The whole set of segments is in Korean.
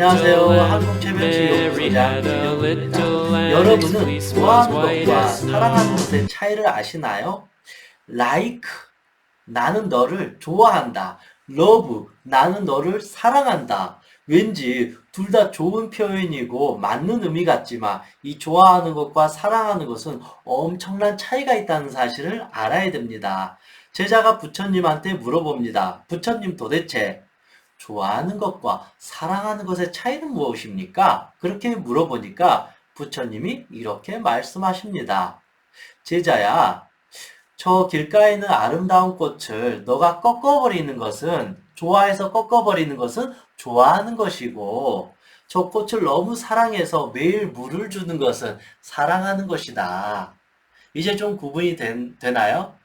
안녕하세요. 한국체면치연구소장 김영구입니다. 여러분은 좋아하는 것과 사랑하는 것의 차이를 아시나요? like, 나는 너를 좋아한다. love, 나는 너를 사랑한다. 왠지 둘 다 좋은 표현이고 맞는 의미 같지만 이 좋아하는 것과 사랑하는 것은 엄청난 차이가 있다는 사실을 알아야 됩니다. 제자가 부처님한테 물어봅니다. 부처님, 도대체 좋아하는 것과 사랑하는 것의 차이는 무엇입니까? 그렇게 물어보니까 부처님이 이렇게 말씀하십니다. 제자야, 저 길가에 있는 아름다운 꽃을 너가 꺾어버리는 것은, 좋아해서 꺾어버리는 것은 좋아하는 것이고, 저 꽃을 너무 사랑해서 매일 물을 주는 것은 사랑하는 것이다. 이제 좀 구분이 되나요?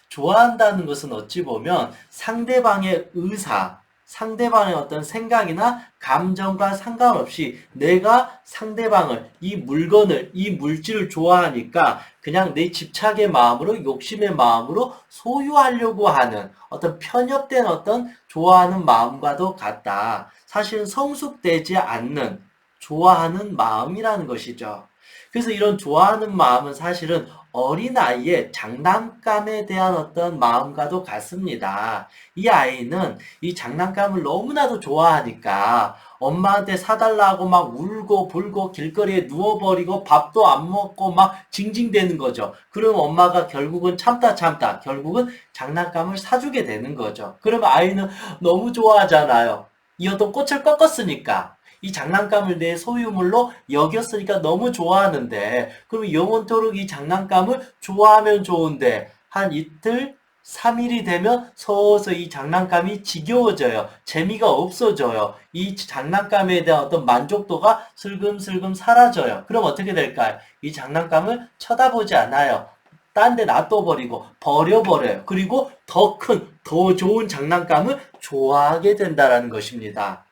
좋아한다는 것은 어찌 보면 상대방의 의사, 상대방의 어떤 생각이나 감정과 상관없이 내가 상대방을, 이 물건을, 이 물질을 좋아하니까 그냥 내 집착의 마음으로, 욕심의 마음으로 소유하려고 하는 어떤 편협된 어떤 좋아하는 마음과도 같다. 사실은 성숙되지 않는 좋아하는 마음이라는 것이죠. 그래서 이런 좋아하는 마음은 사실은 어린아이의 장난감에 대한 어떤 마음과도 같습니다. 이 아이는 이 장난감을 너무나도 좋아하니까 엄마한테 사달라고 막 울고 불고 길거리에 누워버리고 밥도 안 먹고 막 징징대는 거죠. 그럼 엄마가 결국은 참다 결국은 장난감을 사주게 되는 거죠. 그러면 아이는 너무 좋아하잖아요. 이 어떤 꽃을 꺾었으니까. 이 장난감을 내 소유물로 여겼으니까 너무 좋아하는데, 그럼 영원토록 이 장난감을 좋아하면 좋은데, 한 이틀, 3일이 되면 서서히 이 장난감이 지겨워져요. 재미가 없어져요. 이 장난감에 대한 어떤 만족도가 슬금슬금 사라져요. 그럼 어떻게 될까요? 이 장난감을 쳐다보지 않아요. 딴 데 놔둬버리고 버려버려요. 그리고 더 큰, 더 좋은 장난감을 좋아하게 된다는 것입니다.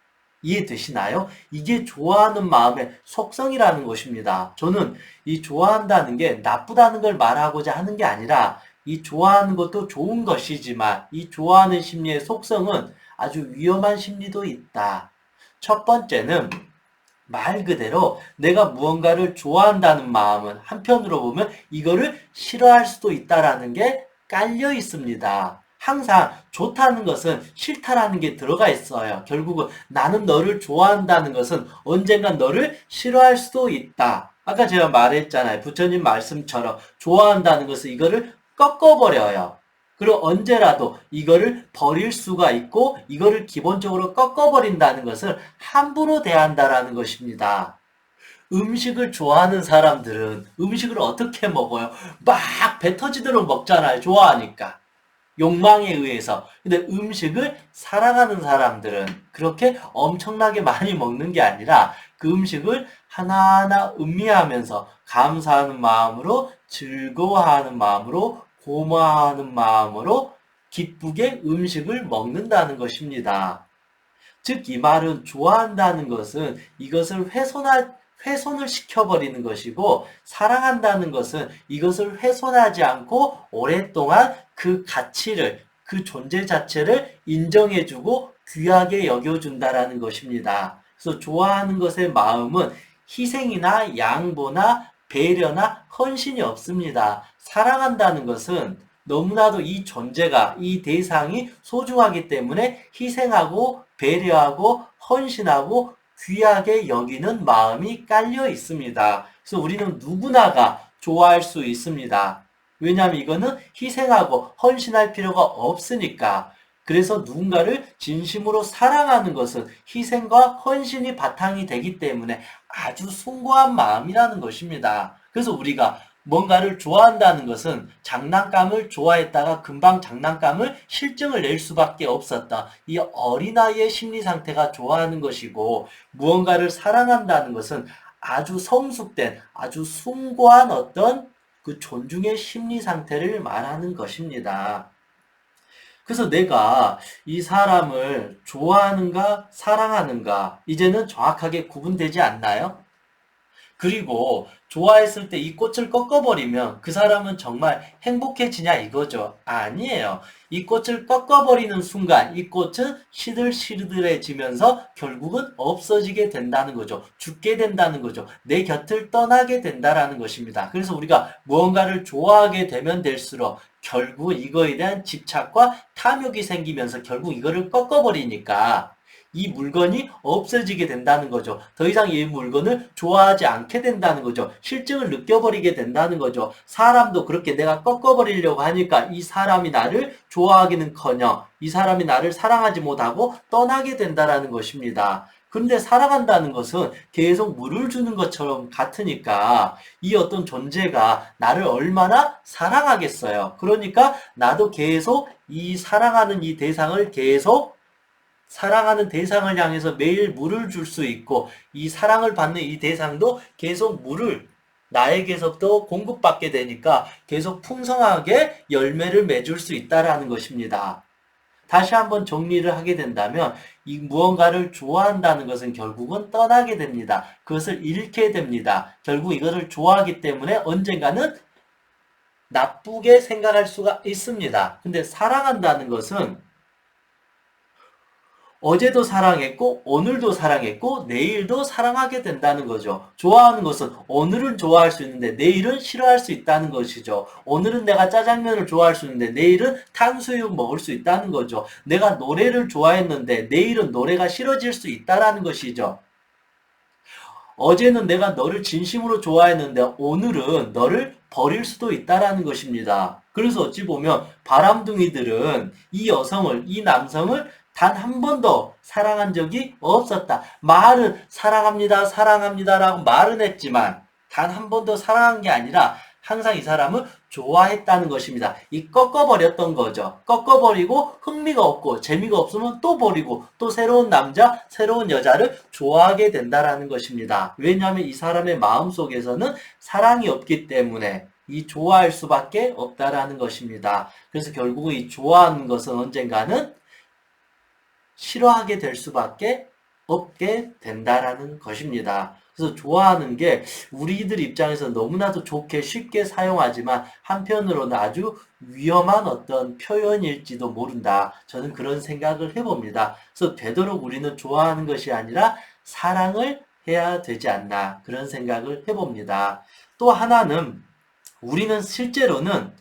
이해되시나요? 이게 좋아하는 마음의 속성이라는 것입니다. 저는 이 좋아한다는 게 나쁘다는 걸 말하고자 하는 게 아니라 이 좋아하는 것도 좋은 것이지만 이 좋아하는 심리의 속성은 아주 위험한 심리도 있다. 첫 번째는 말 그대로 내가 무언가를 좋아한다는 마음은 한편으로 보면 이거를 싫어할 수도 있다라는 게 깔려 있습니다. 항상 좋다는 것은 싫다라는 게 들어가 있어요. 결국은 나는 너를 좋아한다는 것은 언젠간 너를 싫어할 수도 있다. 아까 제가 말했잖아요. 부처님 말씀처럼 좋아한다는 것은 이거를 꺾어버려요. 그리고 언제라도 이거를 버릴 수가 있고 이거를 기본적으로 꺾어버린다는 것을 함부로 대한다라는 것입니다. 음식을 좋아하는 사람들은 음식을 어떻게 먹어요? 막 배 터지도록 먹잖아요. 좋아하니까. 욕망에 의해서. 근데 음식을 사랑하는 사람들은 그렇게 엄청나게 많이 먹는 게 아니라 그 음식을 하나하나 음미하면서 감사하는 마음으로, 즐거워하는 마음으로, 고마워하는 마음으로 기쁘게 음식을 먹는다는 것입니다. 즉, 이 말은 좋아한다는 것은 이것을 훼손을 시켜버리는 것이고, 사랑한다는 것은 이것을 훼손하지 않고 오랫동안 그 가치를, 그 존재 자체를 인정해주고 귀하게 여겨준다라는 것입니다. 그래서 좋아하는 것의 마음은 희생이나 양보나 배려나 헌신이 없습니다. 사랑한다는 것은 너무나도 이 존재가, 이 대상이 소중하기 때문에 희생하고 배려하고 헌신하고 귀하게 여기는 마음이 깔려 있습니다. 그래서 우리는 누구나가 좋아할 수 있습니다. 왜냐하면 이거는 희생하고 헌신할 필요가 없으니까. 그래서 누군가를 진심으로 사랑하는 것은 희생과 헌신이 바탕이 되기 때문에 아주 숭고한 마음이라는 것입니다. 그래서 우리가 뭔가를 좋아한다는 것은 장난감을 좋아했다가 금방 장난감을 실증을 낼 수밖에 없었다. 이 어린아이의 심리 상태가 좋아하는 것이고, 무언가를 사랑한다는 것은 아주 성숙된, 아주 숭고한 어떤 그 존중의 심리 상태를 말하는 것입니다. 그래서 내가 이 사람을 좋아하는가, 사랑하는가, 이제는 정확하게 구분되지 않나요? 그리고 좋아했을 때 이 꽃을 꺾어버리면 그 사람은 정말 행복해지냐 이거죠. 아니에요. 이 꽃을 꺾어버리는 순간 이 꽃은 시들시들해지면서 결국은 없어지게 된다는 거죠. 죽게 된다는 거죠. 내 곁을 떠나게 된다라는 것입니다. 그래서 우리가 무언가를 좋아하게 되면 될수록 결국 이거에 대한 집착과 탐욕이 생기면서 결국 이거를 꺾어버리니까 이 물건이 없어지게 된다는 거죠. 더 이상 이 물건을 좋아하지 않게 된다는 거죠. 실증을 느껴버리게 된다는 거죠. 사람도 그렇게 내가 꺾어버리려고 하니까 이 사람이 나를 좋아하기는커녕 이 사람이 나를 사랑하지 못하고 떠나게 된다는 것입니다. 근데 사랑한다는 것은 계속 물을 주는 것처럼 같으니까 이 어떤 존재가 나를 얼마나 사랑하겠어요. 그러니까 나도 계속 이 사랑하는 이 대상을 계속 사랑하는 대상을 향해서 매일 물을 줄 수 있고 이 사랑을 받는 이 대상도 계속 물을 나에게서부터 공급받게 되니까 계속 풍성하게 열매를 맺을 수 있다라는 것입니다. 다시 한번 정리를 하게 된다면 이 무언가를 좋아한다는 것은 결국은 떠나게 됩니다. 그것을 잃게 됩니다. 결국 이것을 좋아하기 때문에 언젠가는 나쁘게 생각할 수가 있습니다. 근데 사랑한다는 것은 어제도 사랑했고 오늘도 사랑했고 내일도 사랑하게 된다는 거죠. 좋아하는 것은 오늘은 좋아할 수 있는데 내일은 싫어할 수 있다는 것이죠. 오늘은 내가 짜장면을 좋아할 수 있는데 내일은 탕수육 먹을 수 있다는 거죠. 내가 노래를 좋아했는데 내일은 노래가 싫어질 수 있다는 것이죠. 어제는 내가 너를 진심으로 좋아했는데 오늘은 너를 버릴 수도 있다는 것입니다. 그래서 어찌 보면 바람둥이들은 이 여성을, 이 남성을 단 한 번도 사랑한 적이 없었다. 말은 사랑합니다, 사랑합니다라고 말은 했지만 단 한 번도 사랑한 게 아니라 항상 이 사람을 좋아했다는 것입니다. 이 꺾어버렸던 거죠. 꺾어버리고 흥미가 없고 재미가 없으면 또 버리고 또 새로운 남자, 새로운 여자를 좋아하게 된다는 것입니다. 왜냐하면 이 사람의 마음속에서는 사랑이 없기 때문에 이 좋아할 수밖에 없다라는 것입니다. 그래서 결국은 이 좋아하는 것은 언젠가는 싫어하게 될 수밖에 없게 된다라는 것입니다. 그래서 좋아하는 게 우리들 입장에서 너무나도 좋게 쉽게 사용하지만 한편으로는 아주 위험한 어떤 표현일지도 모른다. 저는 그런 생각을 해봅니다. 그래서 되도록 우리는 좋아하는 것이 아니라 사랑을 해야 되지 않나 그런 생각을 해봅니다. 또 하나는 우리는 실제로는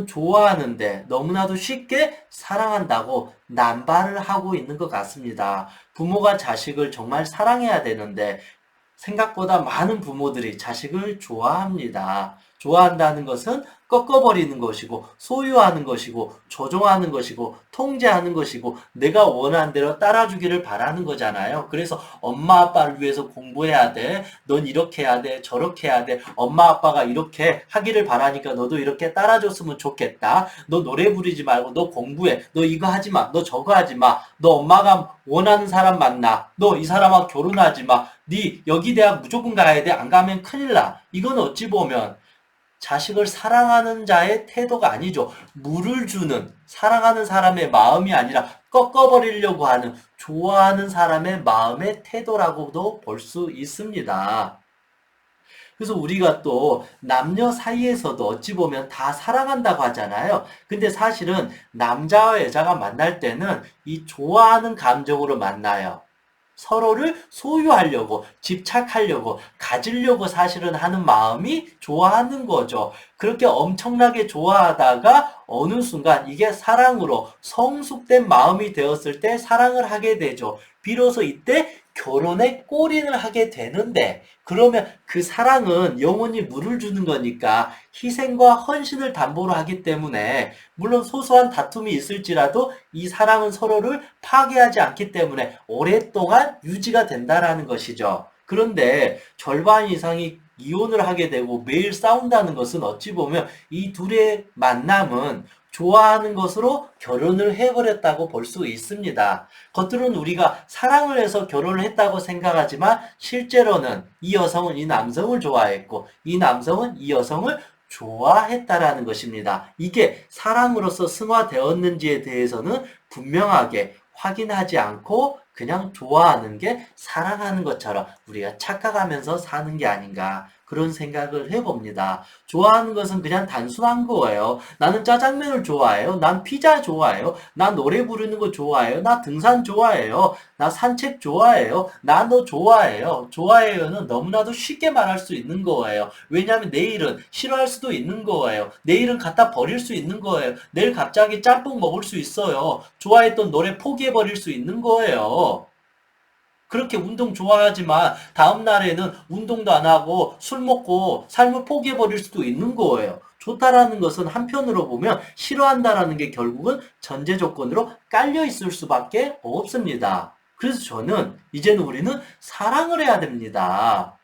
좋아하는데 너무나도 쉽게 사랑한다고 남발을 하고 있는 것 같습니다. 부모가 자식을 정말 사랑해야 되는데 생각보다 많은 부모들이 자식을 좋아합니다. 좋아한다는 것은 꺾어버리는 것이고 소유하는 것이고 조종하는 것이고 통제하는 것이고 내가 원하는 대로 따라주기를 바라는 거잖아요. 그래서 엄마 아빠를 위해서 공부해야 돼. 넌 이렇게 해야 돼. 저렇게 해야 돼. 엄마 아빠가 이렇게 하기를 바라니까 너도 이렇게 따라줬으면 좋겠다. 너 노래 부르지 말고 너 공부해. 너 이거 하지 마. 너 저거 하지 마. 너 엄마가 원하는 사람 만나. 너 이 사람하고 결혼하지 마. 네 여기 대학 무조건 가야 돼. 안 가면 큰일 나. 이건 어찌 보면 자식을 사랑하는 자의 태도가 아니죠. 물을 주는 사랑하는 사람의 마음이 아니라 꺾어버리려고 하는 좋아하는 사람의 마음의 태도라고도 볼 수 있습니다. 그래서 우리가 또 남녀 사이에서도 어찌 보면 다 사랑한다고 하잖아요. 근데 사실은 남자와 여자가 만날 때는 이 좋아하는 감정으로 만나요. 서로를 소유하려고, 집착하려고, 가지려고 사실은 하는 마음이 좋아하는 거죠. 그렇게 엄청나게 좋아하다가 어느 순간 이게 사랑으로 성숙된 마음이 되었을 때 사랑을 하게 되죠. 비로소 이때 결혼에 골인을 하게 되는데 그러면 그 사랑은 영원히 물을 주는 거니까 희생과 헌신을 담보로 하기 때문에 물론 소소한 다툼이 있을지라도 이 사랑은 서로를 파괴하지 않기 때문에 오랫동안 유지가 된다라는 것이죠. 그런데 절반 이상이 이혼을 하게 되고 매일 싸운다는 것은 어찌 보면 이 둘의 만남은 좋아하는 것으로 결혼을 해버렸다고 볼 수 있습니다. 겉으로는 우리가 사랑을 해서 결혼을 했다고 생각하지만 실제로는 이 여성은 이 남성을 좋아했고 이 남성은 이 여성을 좋아했다라는 것입니다. 이게 사랑으로서 승화되었는지에 대해서는 분명하게 확인하지 않고 그냥 좋아하는 게 사랑하는 것처럼 우리가 착각하면서 사는 게 아닌가 그런 생각을 해봅니다. 좋아하는 것은 그냥 단순한 거예요. 나는 짜장면을 좋아해요. 난 피자 좋아해요. 나 노래 부르는 거 좋아해요. 나 등산 좋아해요. 나 산책 좋아해요. 나 너 좋아해요. 좋아해요는 너무나도 쉽게 말할 수 있는 거예요. 왜냐하면 내일은 싫어할 수도 있는 거예요. 내일은 갖다 버릴 수 있는 거예요. 내일 갑자기 짬뽕 먹을 수 있어요. 좋아했던 노래 포기해 버릴 수 있는 거예요. 그렇게 운동 좋아하지만 다음 날에는 운동도 안 하고 술 먹고 삶을 포기해 버릴 수도 있는 거예요. 좋다라는 것은 한편으로 보면 싫어한다라는 게 결국은 전제 조건으로 깔려 있을 수밖에 없습니다. 그래서 저는 이제는 우리는 사랑을 해야 됩니다.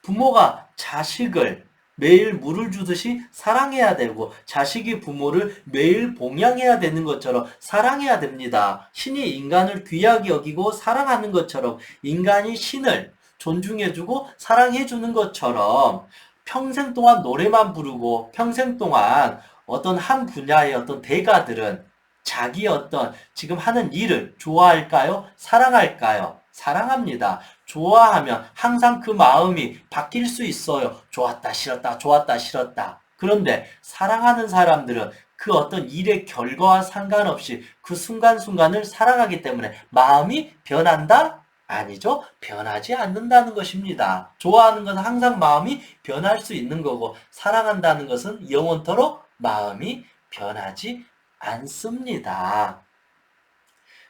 부모가 자식을 매일 물을 주듯이 사랑해야 되고 자식이 부모를 매일 봉양해야 되는 것처럼 사랑해야 됩니다. 신이 인간을 귀하게 여기고 사랑하는 것처럼 인간이 신을 존중해주고 사랑해주는 것처럼 평생 동안 노래만 부르고 평생 동안 어떤 한 분야의 어떤 대가들은 자기 어떤 지금 하는 일을 좋아할까요? 사랑할까요? 사랑합니다. 좋아하면 항상 그 마음이 바뀔 수 있어요. 좋았다, 싫었다, 좋았다, 싫었다. 그런데 사랑하는 사람들은 그 어떤 일의 결과와 상관없이 그 순간순간을 사랑하기 때문에 마음이 변한다? 아니죠. 변하지 않는다는 것입니다. 좋아하는 것은 항상 마음이 변할 수 있는 거고 사랑한다는 것은 영원토록 마음이 변하지 않습니다.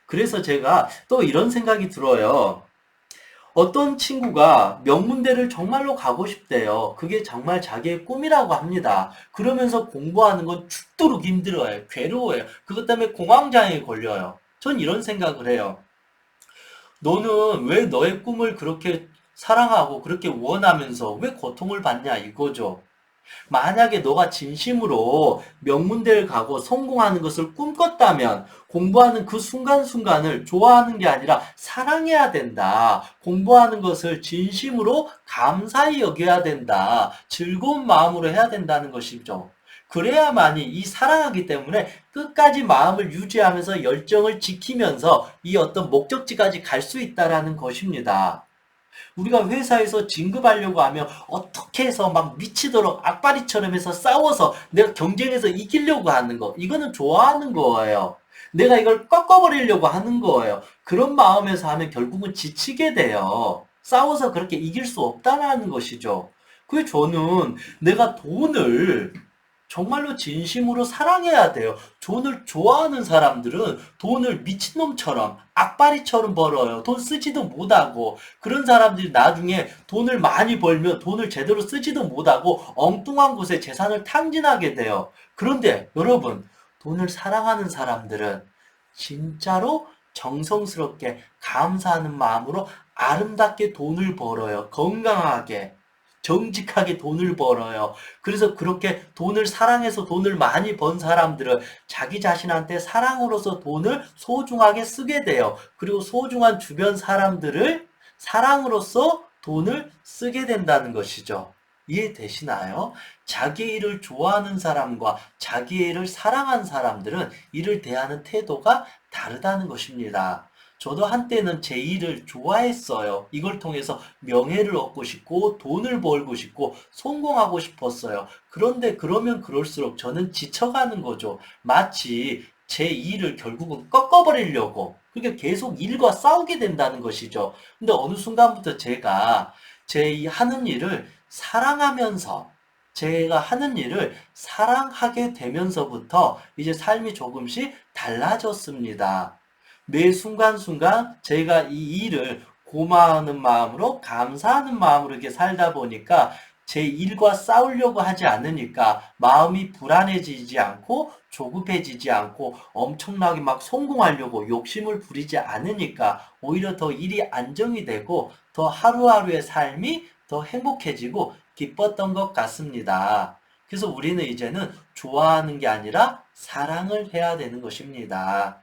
그래서 제가 또 이런 생각이 들어요. 어떤 친구가 명문대를 정말로 가고 싶대요. 그게 정말 자기의 꿈이라고 합니다. 그러면서 공부하는 건 죽도록 힘들어요. 괴로워요. 그것 때문에 공황장애에 걸려요. 전 이런 생각을 해요. 너는 왜 너의 꿈을 그렇게 사랑하고 그렇게 원하면서 왜 고통을 받냐 이거죠. 만약에 너가 진심으로 명문대를 가고 성공하는 것을 꿈꿨다면 공부하는 그 순간순간을 좋아하는 게 아니라 사랑해야 된다. 공부하는 것을 진심으로 감사히 여겨야 된다. 즐거운 마음으로 해야 된다는 것이죠. 그래야만이 이 사랑하기 때문에 끝까지 마음을 유지하면서 열정을 지키면서 이 어떤 목적지까지 갈 수 있다라는 것입니다. 우리가 회사에서 진급하려고 하면 어떻게 해서 막 미치도록 악바리처럼 해서 싸워서 내가 경쟁에서 이기려고 하는 거. 이거는 좋아하는 거예요. 내가 이걸 꺾어버리려고 하는 거예요. 그런 마음에서 하면 결국은 지치게 돼요. 싸워서 그렇게 이길 수 없다는 것이죠. 그게 저는 내가 돈을 정말로 진심으로 사랑해야 돼요. 돈을 좋아하는 사람들은 돈을 미친놈처럼 악바리처럼 벌어요. 돈 쓰지도 못하고 그런 사람들이 나중에 돈을 많이 벌면 돈을 제대로 쓰지도 못하고 엉뚱한 곳에 재산을 탕진하게 돼요. 그런데 여러분 돈을 사랑하는 사람들은 진짜로 정성스럽게 감사하는 마음으로 아름답게 돈을 벌어요. 건강하게. 정직하게 돈을 벌어요. 그래서 그렇게 돈을 사랑해서 돈을 많이 번 사람들은 자기 자신한테 사랑으로서 돈을 소중하게 쓰게 돼요. 그리고 소중한 주변 사람들을 사랑으로서 돈을 쓰게 된다는 것이죠. 이해되시나요? 자기 일을 좋아하는 사람과 자기 일을 사랑하는 사람들은 이를 대하는 태도가 다르다는 것입니다. 저도 한때는 제 일을 좋아했어요. 이걸 통해서 명예를 얻고 싶고 돈을 벌고 싶고 성공하고 싶었어요. 그런데 그러면 그럴수록 저는 지쳐가는 거죠. 마치 제 일을 결국은 꺾어버리려고 그러니까 계속 일과 싸우게 된다는 것이죠. 근데 어느 순간부터 제가 제 하는 일을 사랑하면서 제가 하는 일을 사랑하게 되면서부터 이제 삶이 조금씩 달라졌습니다. 매 순간순간 제가 이 일을 고마워하는 마음으로 감사하는 마음으로 이렇게 살다 보니까 제 일과 싸우려고 하지 않으니까 마음이 불안해지지 않고 조급해지지 않고 엄청나게 막 성공하려고 욕심을 부리지 않으니까 오히려 더 일이 안정이 되고 더 하루하루의 삶이 더 행복해지고 기뻤던 것 같습니다. 그래서 우리는 이제는 좋아하는 게 아니라 사랑을 해야 되는 것입니다.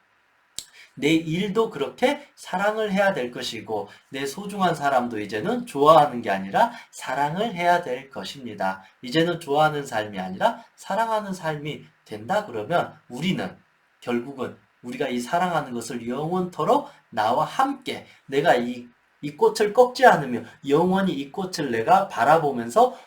내 일도 그렇게 사랑을 해야 될 것이고 내 소중한 사람도 이제는 좋아하는 게 아니라 사랑을 해야 될 것입니다. 이제는 좋아하는 삶이 아니라 사랑하는 삶이 된다 그러면 우리는 결국은 우리가 이 사랑하는 것을 영원토록 나와 함께 내가 이 꽃을 꺾지 않으며 영원히 이 꽃을 내가 바라보면서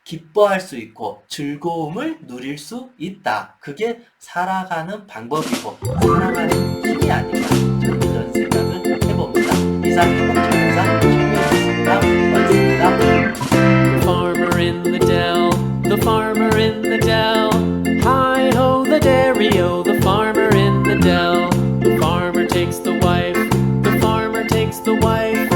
기뻐할 수 있고 즐거움을 누릴 수 있다. 그게 살아가는 방법이고 사랑하는 힘이 아닌가. 저는 그런 생각을 해봅니다. 이상 행복천사 최명이었습니다. 고맙습니다. The farmer in the dell, the farmer in the dell. Hi-ho, the dairy-o, the farmer in the dell. The farmer takes the wife, the farmer takes the wife.